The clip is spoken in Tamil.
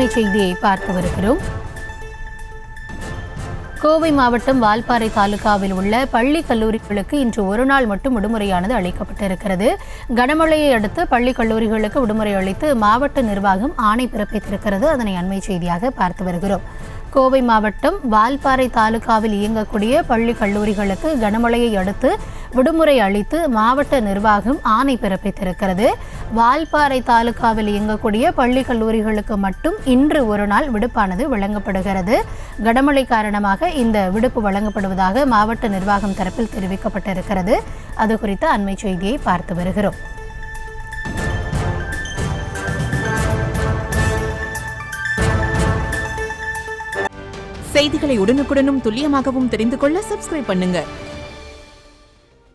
அண்மை செய்தியை பார்த்து வருகிறோம். கோவை மாவட்டம் வால்பாறை தாலுகாவில் உள்ள பள்ளி கல்லூரிகளுக்கு இன்று ஒரு நாள் மட்டும் விடுமுறையானது அளிக்கப்பட்டிருக்கிறது. கனமழையை அடுத்து பள்ளி கல்லூரிகளுக்கு விடுமுறை அளித்து மாவட்ட நிர்வாகம் ஆணை பிறப்பித்திருக்கிறது. அதனை அண்மை செய்தியாக பார்த்து வருகிறோம். கோவை மாவட்டம் வால்பாறை தாலுகாவில் இயங்கக்கூடிய பள்ளி கல்லூரிகளுக்கு கனமழையை அடுத்து விடுமுறை அளித்து மாவட்ட நிர்வாகம் ஆணை பிறப்பித்திருக்கிறது. வால்பாறை தாலுகாவில் இயங்கக்கூடிய பள்ளி கல்லூரிகளுக்கு மட்டும் இன்று ஒரு நாள் விடுப்பானது வழங்கப்படுகிறது. கனமழை காரணமாக இந்த விடுப்பு வழங்கப்படுவதாக மாவட்ட நிர்வாகம் தரப்பில் தெரிவிக்கப்பட்டிருக்கிறது. அது குறித்த அண்மை செய்தியை பார்த்து வருகிறோம். செய்திகளை உடனுக்குடனும் துல்லியமாகவும் தெரிந்து கொள்ள சப்ஸ்கிரைப் பண்ணுங்க.